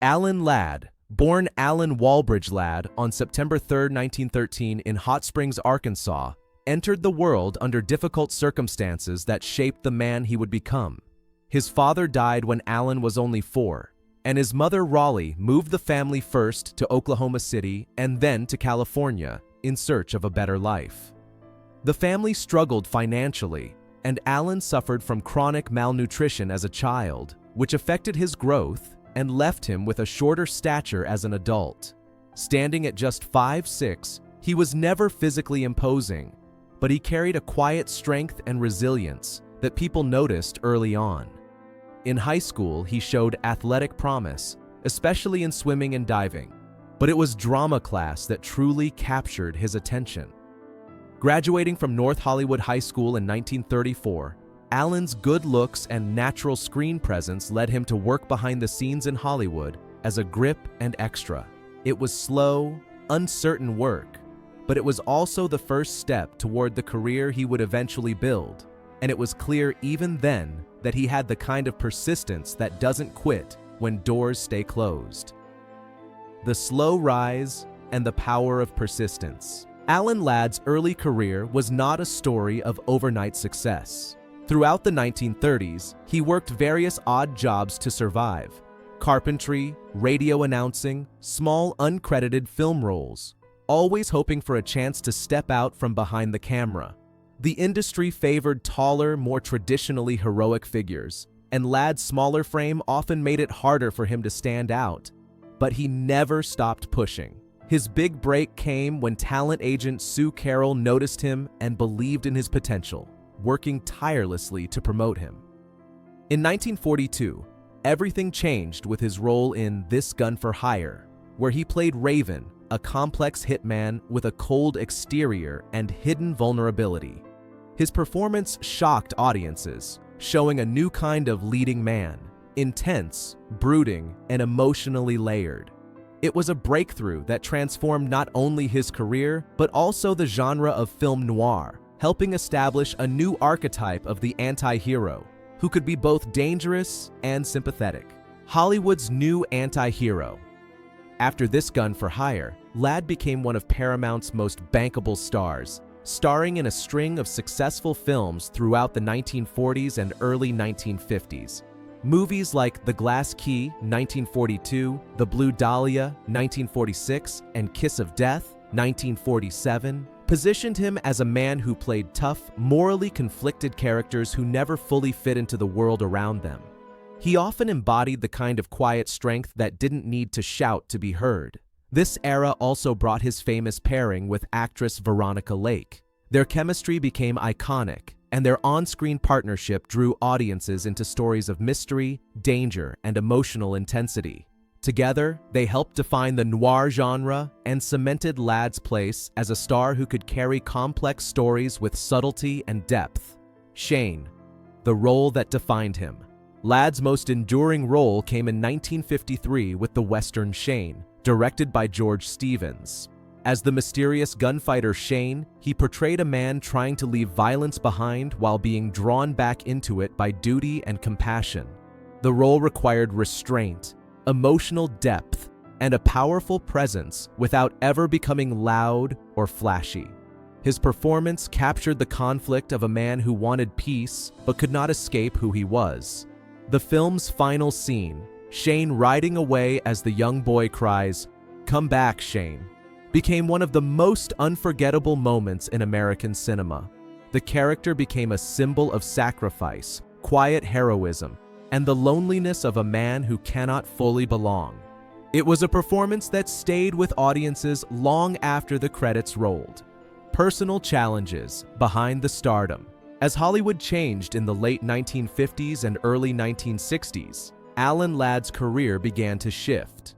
Alan Ladd, born Alan Walbridge Ladd on September 3, 1913 in Hot Springs, Arkansas, entered the world under difficult circumstances that shaped the man he would become. His father died when Alan was only 4, and his mother Raleigh moved the family first to Oklahoma City and then to California in search of a better life. The family struggled financially, and Alan suffered from chronic malnutrition as a child, which affected his growth and left him with a shorter stature as an adult. Standing at just 5'6", he was never physically imposing, but he carried a quiet strength and resilience that people noticed early on. In high school, he showed athletic promise, especially in swimming and diving, but it was drama class that truly captured his attention. Graduating from North Hollywood High School in 1934, Alan's good looks and natural screen presence led him to work behind the scenes in Hollywood as a grip and extra. It was slow, uncertain work, but it was also the first step toward the career he would eventually build, and it was clear even then that he had the kind of persistence that doesn't quit when doors stay closed. The slow rise and the power of persistence. Alan Ladd's early career was not a story of overnight success. Throughout the 1930s, he worked various odd jobs to survive: carpentry, radio announcing, small uncredited film roles, always hoping for a chance to step out from behind the camera. The industry favored taller, more traditionally heroic figures, and Ladd's smaller frame often made it harder for him to stand out. But he never stopped pushing. His big break came when talent agent Sue Carroll noticed him and believed in his potential, working tirelessly to promote him. In 1942, everything changed with his role in This Gun for Hire, where he played Raven, a complex hitman with a cold exterior and hidden vulnerability. His performance shocked audiences, showing a new kind of leading man, intense, brooding, and emotionally layered. It was a breakthrough that transformed not only his career, but also the genre of film noir, helping establish a new archetype of the anti-hero, who could be both dangerous and sympathetic. Hollywood's new anti-hero. After This Gun for Hire, Ladd became one of Paramount's most bankable stars, starring in a string of successful films throughout the 1940s and early 1950s. Movies like The Glass Key, 1942, The Blue Dahlia, 1946, and Kiss of Death, 1947, positioned him as a man who played tough, morally conflicted characters who never fully fit into the world around them. He often embodied the kind of quiet strength that didn't need to shout to be heard. This era also brought his famous pairing with actress Veronica Lake. Their chemistry became iconic, and their on-screen partnership drew audiences into stories of mystery, danger, and emotional intensity. Together, they helped define the noir genre and cemented Ladd's place as a star who could carry complex stories with subtlety and depth. Shane, the role that defined him. Ladd's most enduring role came in 1953 with the Western Shane, directed by George Stevens. As the mysterious gunfighter Shane, he portrayed a man trying to leave violence behind while being drawn back into it by duty and compassion. The role required restraint, emotional depth, and a powerful presence without ever becoming loud or flashy. His performance captured the conflict of a man who wanted peace but could not escape who he was. The film's final scene, Shane riding away as the young boy cries, "Come back, Shane," became one of the most unforgettable moments in American cinema. The character became a symbol of sacrifice, quiet heroism, and the loneliness of a man who cannot fully belong. It was a performance that stayed with audiences long after the credits rolled. Personal challenges behind the stardom. As Hollywood changed in the late 1950s and early 1960s, Alan Ladd's career began to shift.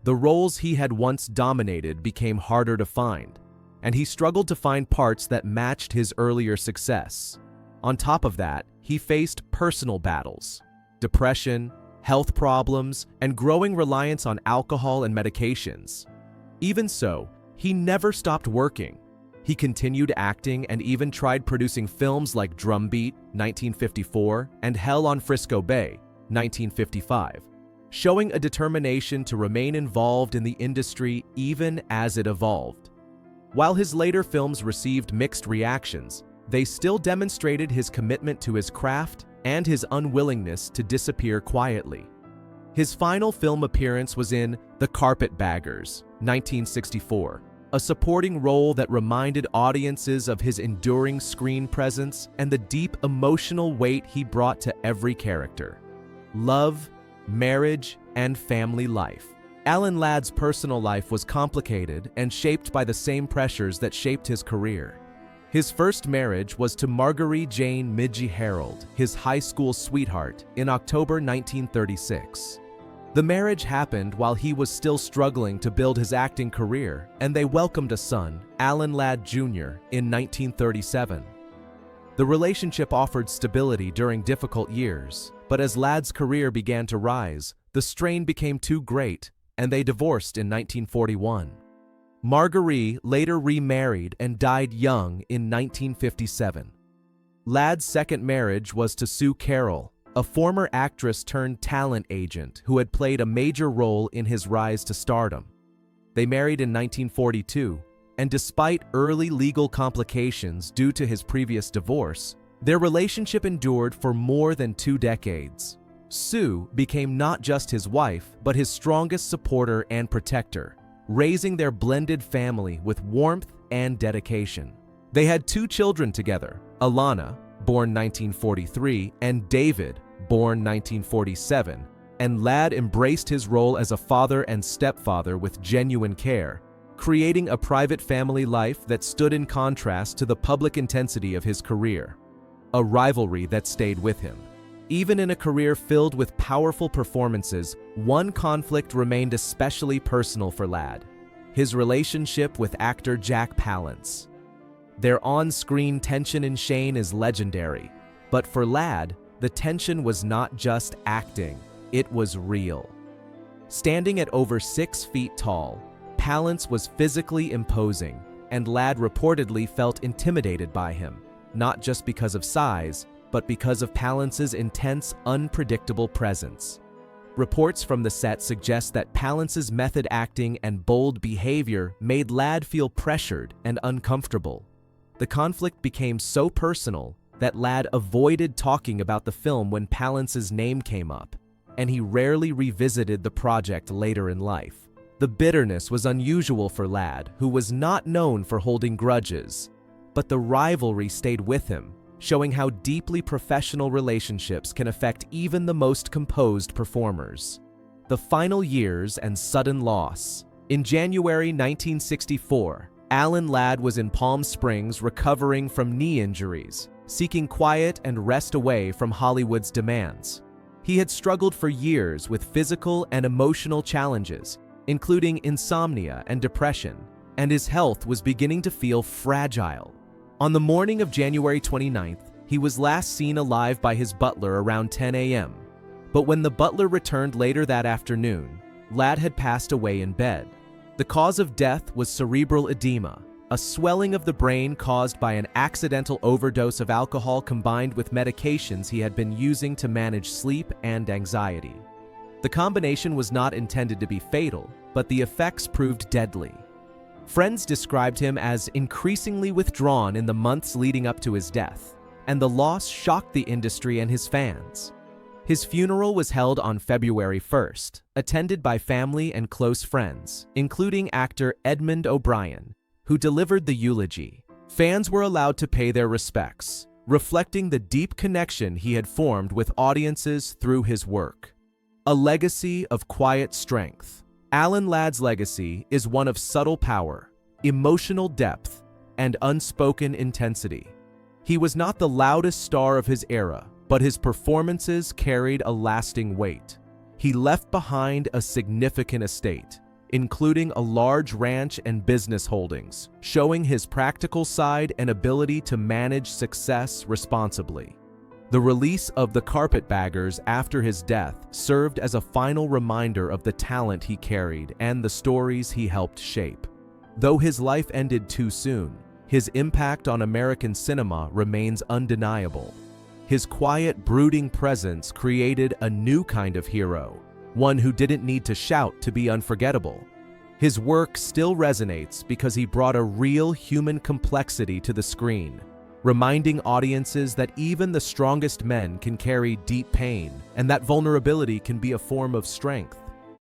The roles he had once dominated became harder to find, and he struggled to find parts that matched his earlier success. On top of that, he faced personal battles: depression, health problems, and growing reliance on alcohol and medications. Even so, he never stopped working. He continued acting and even tried producing films like Drumbeat, 1954, and Hell on Frisco Bay, 1955. showing a determination to remain involved in the industry even as it evolved. While his later films received mixed reactions, they still demonstrated his commitment to his craft and his unwillingness to disappear quietly. His final film appearance was in The Carpetbaggers, 1964, a supporting role that reminded audiences of his enduring screen presence and the deep emotional weight he brought to every character. Love, marriage, and family life. Alan Ladd's personal life was complicated and shaped by the same pressures that shaped his career. His first marriage was to Marguerite Jane Midgie Harold, his high school sweetheart, in October 1936. The marriage happened while he was still struggling to build his acting career, and they welcomed a son, Alan Ladd Jr., in 1937. The relationship offered stability during difficult years, but as Ladd's career began to rise, the strain became too great, and they divorced in 1941. Marguerite later remarried and died young in 1957. Ladd's second marriage was to Sue Carroll, a former actress turned talent agent who had played a major role in his rise to stardom. They married in 1942, and despite early legal complications due to his previous divorce, their relationship endured for more than 2 decades. Sue became not just his wife, but his strongest supporter and protector, raising their blended family with warmth and dedication. They had 2 children together, Alana, born 1943, and David, born 1947, and Ladd embraced his role as a father and stepfather with genuine care, creating a private family life that stood in contrast to the public intensity of his career. A rivalry that stayed with him. Even in a career filled with powerful performances, one conflict remained especially personal for Ladd: his relationship with actor Jack Palance. Their on-screen tension in Shane is legendary, but for Ladd, the tension was not just acting, it was real. Standing at over 6 feet tall, Palance was physically imposing, and Ladd reportedly felt intimidated by him, not just because of size, but because of Palance's intense, unpredictable presence. Reports from the set suggest that Palance's method acting and bold behavior made Ladd feel pressured and uncomfortable. The conflict became so personal that Ladd avoided talking about the film when Palance's name came up, and he rarely revisited the project later in life. The bitterness was unusual for Ladd, who was not known for holding grudges, but the rivalry stayed with him, showing how deeply professional relationships can affect even the most composed performers. The final years and sudden loss. In January 1964, Alan Ladd was in Palm Springs recovering from knee injuries, seeking quiet and rest away from Hollywood's demands. He had struggled for years with physical and emotional challenges, including insomnia and depression, and his health was beginning to feel fragile. On the morning of January 29th, he was last seen alive by his butler around 10 a.m. But when the butler returned later that afternoon, Ladd had passed away in bed. The cause of death was cerebral edema, a swelling of the brain caused by an accidental overdose of alcohol combined with medications he had been using to manage sleep and anxiety. The combination was not intended to be fatal, but the effects proved deadly. Friends described him as increasingly withdrawn in the months leading up to his death, and the loss shocked the industry and his fans. His funeral was held on February 1st, attended by family and close friends, including actor Edmund O'Brien, who delivered the eulogy. Fans were allowed to pay their respects, reflecting the deep connection he had formed with audiences through his work. A legacy of quiet strength. Alan Ladd's legacy is one of subtle power, emotional depth, and unspoken intensity. He was not the loudest star of his era, but his performances carried a lasting weight. He left behind a significant estate, including a large ranch and business holdings, showing his practical side and ability to manage success responsibly. The release of The Carpetbaggers after his death served as a final reminder of the talent he carried and the stories he helped shape. Though his life ended too soon, his impact on American cinema remains undeniable. His quiet, brooding presence created a new kind of hero, one who didn't need to shout to be unforgettable. His work still resonates because he brought a real human complexity to the screen, reminding audiences that even the strongest men can carry deep pain, and that vulnerability can be a form of strength.